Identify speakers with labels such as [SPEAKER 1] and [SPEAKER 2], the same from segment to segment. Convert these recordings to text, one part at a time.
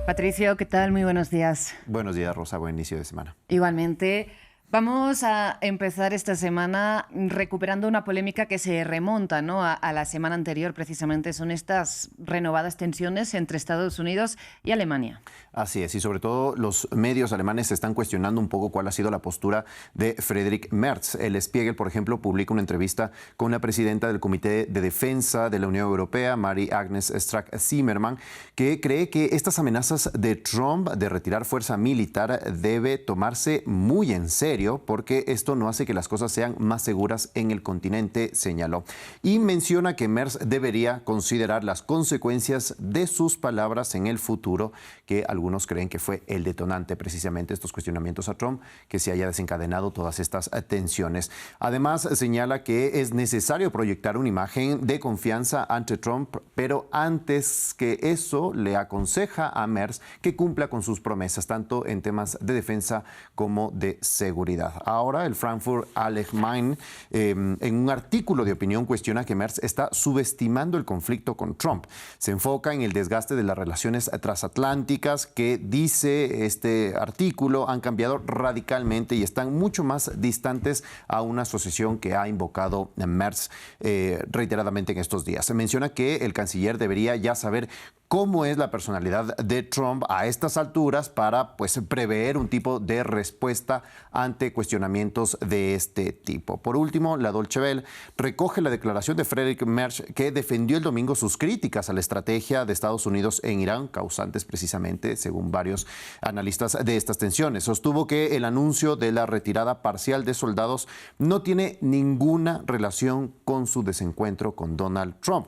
[SPEAKER 1] Patricio, ¿qué tal? Muy buenos días.
[SPEAKER 2] Buenos días, Rosa. Buen inicio de semana.
[SPEAKER 1] Igualmente. Vamos a empezar esta semana recuperando una polémica que se remonta, ¿no?, a la semana anterior. Precisamente son estas renovadas tensiones entre Estados Unidos y Alemania.
[SPEAKER 2] Así es, y sobre todo los medios alemanes se están cuestionando un poco cuál ha sido la postura de Friedrich Merz. El Spiegel, por ejemplo, publica una entrevista con la presidenta del Comité de Defensa de la Unión Europea, Marie-Agnes Strack-Zimmermann, que cree que estas amenazas de Trump de retirar fuerza militar debe tomarse muy en serio, porque esto no hace que las cosas sean más seguras en el continente, señaló. Y menciona que Merz debería considerar las consecuencias de sus palabras en el futuro, que algunos creen que fue el detonante precisamente estos cuestionamientos a Trump, que se haya desencadenado todas estas tensiones. Además, señala que es necesario proyectar una imagen de confianza ante Trump, pero antes que eso le aconseja a Merz que cumpla con sus promesas, tanto en temas de defensa como de seguridad. Ahora, el Frankfurt Allgemeine, en un artículo de opinión, cuestiona que Merz está subestimando el conflicto con Trump. Se enfoca en el desgaste de las relaciones transatlánticas que, dice este artículo, han cambiado radicalmente y están mucho más distantes a una asociación que ha invocado Merz reiteradamente en estos días. Se menciona que el canciller debería ya saber cómo es la personalidad de Trump a estas alturas para prever un tipo de respuesta ante cuestionamientos de este tipo. Por último, la Deutsche Welle recoge la declaración de Friedrich Merz, que defendió el domingo sus críticas a la estrategia de Estados Unidos en Irán, causantes precisamente, según varios analistas, de estas tensiones. Sostuvo que el anuncio de la retirada parcial de soldados no tiene ninguna relación con su desencuentro con Donald Trump.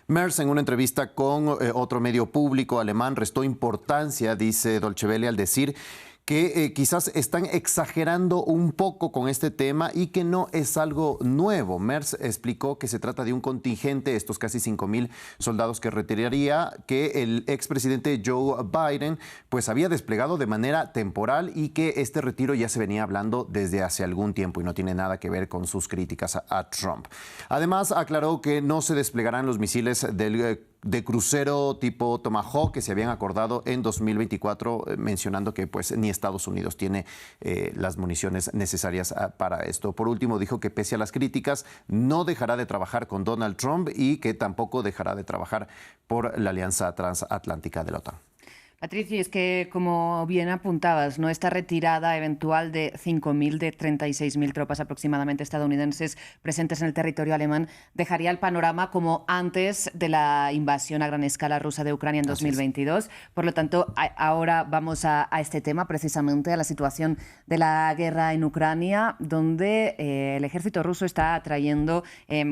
[SPEAKER 2] Merz, en una entrevista con otro medio público alemán, restó importancia, dice Deutsche Welle, al decir que quizás están exagerando un poco con este tema y que no es algo nuevo. Merz explicó que se trata de un contingente, estos casi 5,000 soldados que retiraría, que el expresidente Joe Biden había desplegado de manera temporal y que este retiro ya se venía hablando desde hace algún tiempo y no tiene nada que ver con sus críticas a Trump. Además, aclaró que no se desplegarán los misiles de crucero tipo Tomahawk que se habían acordado en 2024, mencionando que ni Estados Unidos tiene las municiones necesarias para esto. Por último, dijo que pese a las críticas, no dejará de trabajar con Donald Trump y que tampoco dejará de trabajar por la alianza transatlántica de la OTAN.
[SPEAKER 1] Patricio, es que, como bien apuntabas, ¿no?, esta retirada eventual de 5.000 de 36.000 tropas aproximadamente estadounidenses presentes en el territorio alemán dejaría el panorama como antes de la invasión a gran escala rusa de Ucrania en 2022. Por lo tanto, ahora vamos a este tema, precisamente a la situación de la guerra en Ucrania, donde el ejército ruso está atrayendo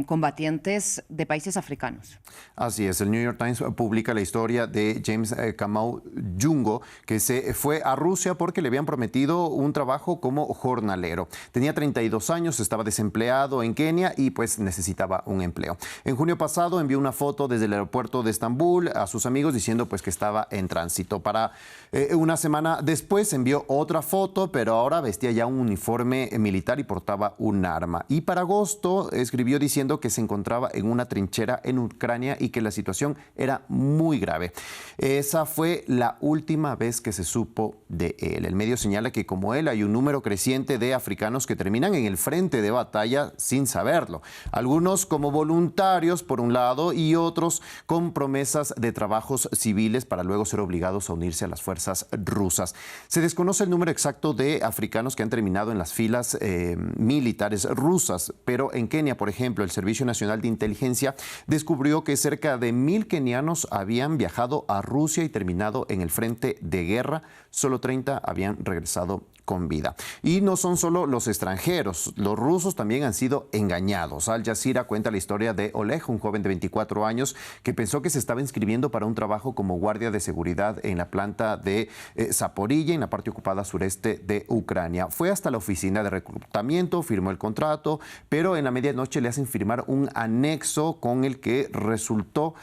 [SPEAKER 1] combatientes de países africanos.
[SPEAKER 2] Así es, el New York Times publica la historia de James Kamau Jungo, que se fue a Rusia porque le habían prometido un trabajo como jornalero. Tenía 32 años, estaba desempleado en Kenia y necesitaba un empleo. En junio pasado envió una foto desde el aeropuerto de Estambul a sus amigos diciendo que estaba en tránsito. Para una semana después envió otra foto, pero ahora vestía ya un uniforme militar y portaba un arma. Y para agosto escribió diciendo que se encontraba en una trinchera en Ucrania y que la situación era muy grave. Esa fue la última vez que se supo de él. El medio señala que, como él, hay un número creciente de africanos que terminan en el frente de batalla sin saberlo. Algunos como voluntarios, por un lado, y otros con promesas de trabajos civiles para luego ser obligados a unirse a las fuerzas rusas. Se desconoce el número exacto de africanos que han terminado en las filas militares rusas, pero en Kenia, por ejemplo, el Servicio Nacional de Inteligencia descubrió que cerca de 1,000 kenianos habían viajado a Rusia y terminado en el frente de guerra. Solo 30 habían regresado con vida. Y no son solo los extranjeros, los rusos también han sido engañados. Al Jazeera cuenta la historia de Oleg, un joven de 24 años que pensó que se estaba inscribiendo para un trabajo como guardia de seguridad en la planta de Zaporilla, en la parte ocupada sureste de Ucrania. Fue hasta la oficina de reclutamiento, firmó el contrato, pero en la medianoche le hacen firmar un anexo con el que resultó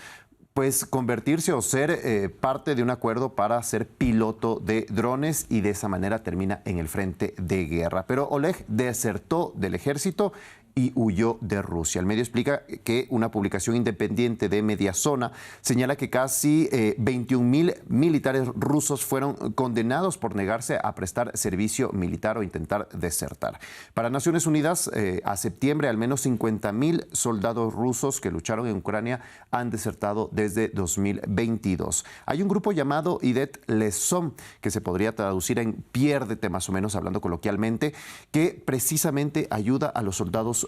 [SPEAKER 2] convertirse o ser parte de un acuerdo para ser piloto de drones, y de esa manera termina en el frente de guerra. Pero Oleg desertó del ejército y huyó de Rusia. El medio explica que una publicación independiente de Mediazona señala que casi 21.000 militares rusos fueron condenados por negarse a prestar servicio militar o intentar desertar. Para Naciones Unidas, a septiembre, al menos 50.000 soldados rusos que lucharon en Ucrania han desertado desde 2022. Hay un grupo llamado Idet Lesom, que se podría traducir en piérdete, más o menos hablando coloquialmente, que precisamente ayuda a los soldados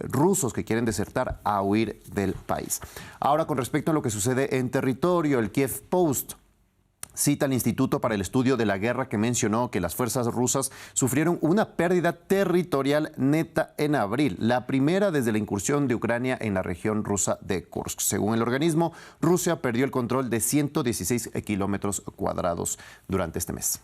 [SPEAKER 2] rusos que quieren desertar a huir del país. Ahora, con respecto a lo que sucede en territorio, el Kiev Post cita al Instituto para el Estudio de la Guerra, que mencionó que las fuerzas rusas sufrieron una pérdida territorial neta en abril, la primera desde la incursión de Ucrania en la región rusa de Kursk. Según el organismo, Rusia perdió el control de 116 kilómetros cuadrados durante este mes.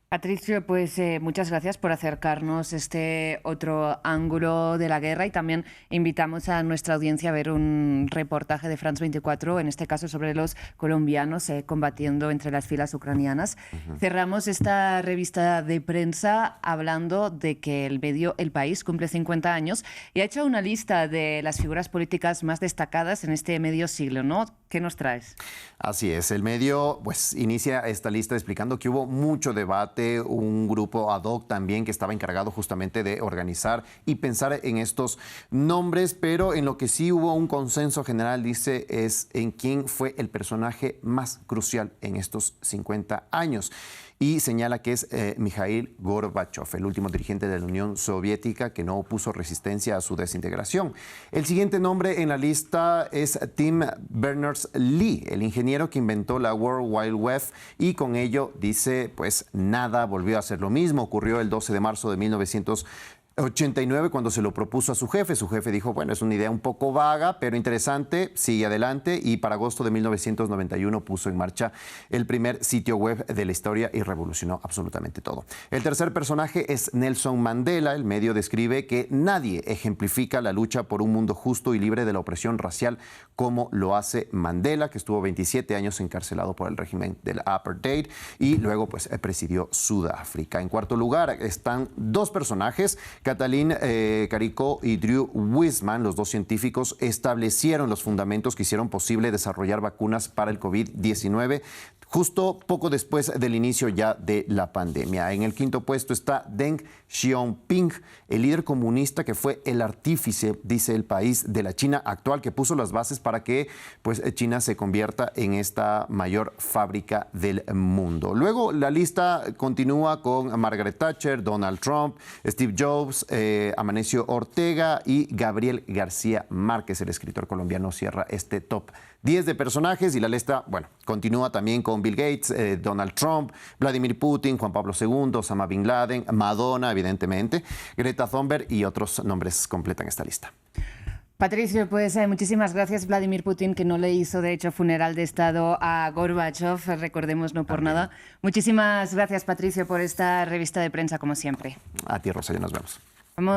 [SPEAKER 1] Patricio, pues muchas gracias por acercarnos este otro ángulo de la guerra, y también invitamos a nuestra audiencia a ver un reportaje de France 24, en este caso sobre los colombianos combatiendo entre las filas ucranianas. Cerramos esta revista de prensa hablando de que el medio El País cumple 50 años y ha hecho una lista de las figuras políticas más destacadas en este medio siglo, ¿no? ¿Qué nos traes?
[SPEAKER 2] Así es, el medio pues inicia esta lista explicando que hubo mucho debate, un grupo ad hoc también que estaba encargado justamente de organizar y pensar en estos nombres, pero en lo que sí hubo un consenso general, dice, es en quién fue el personaje más crucial en estos 50 años. Y señala que es Mikhail Gorbachev, el último dirigente de la Unión Soviética que no opuso resistencia a su desintegración. El siguiente nombre en la lista es Tim Berners-Lee, el ingeniero que inventó la World Wide Web, y con ello, dice, pues nada volvió a ser lo mismo. Ocurrió el 12 de marzo de 1989, cuando se lo propuso a su jefe. Su jefe dijo, bueno, es una idea un poco vaga, pero interesante, sigue adelante, y para agosto de 1991 puso en marcha el primer sitio web de la historia y revolucionó absolutamente todo. El tercer personaje es Nelson Mandela. El medio describe que nadie ejemplifica la lucha por un mundo justo y libre de la opresión racial como lo hace Mandela, que estuvo 27 años encarcelado por el régimen del apartheid y luego pues presidió Sudáfrica. En cuarto lugar están dos personajes, Katalin Karikó y Drew Weissman. Los dos científicos establecieron los fundamentos que hicieron posible desarrollar vacunas para el COVID-19 justo poco después del inicio ya de la pandemia. En el quinto puesto está Deng Xiaoping, el líder comunista que fue el artífice, dice El País, de la China actual, que puso las bases para que pues, China se convierta en esta mayor fábrica del mundo. Luego la lista continúa con Margaret Thatcher, Donald Trump, Steve Jobs, Amancio Ortega y Gabriel García Márquez. El escritor colombiano cierra este top 10 de personajes, y la lista, bueno, continúa también con Bill Gates, Donald Trump, Vladimir Putin, Juan Pablo II, Osama Bin Laden, Madonna, evidentemente, Greta Thunberg y otros nombres completan esta lista.
[SPEAKER 1] Patricio, pues muchísimas gracias. Vladimir Putin, que no le hizo, de hecho, funeral de Estado a Gorbachev, recordemos, no por nada. Muchísimas gracias, Patricio, por esta revista de prensa, como siempre.
[SPEAKER 2] A ti, Rosa, ya nos vemos.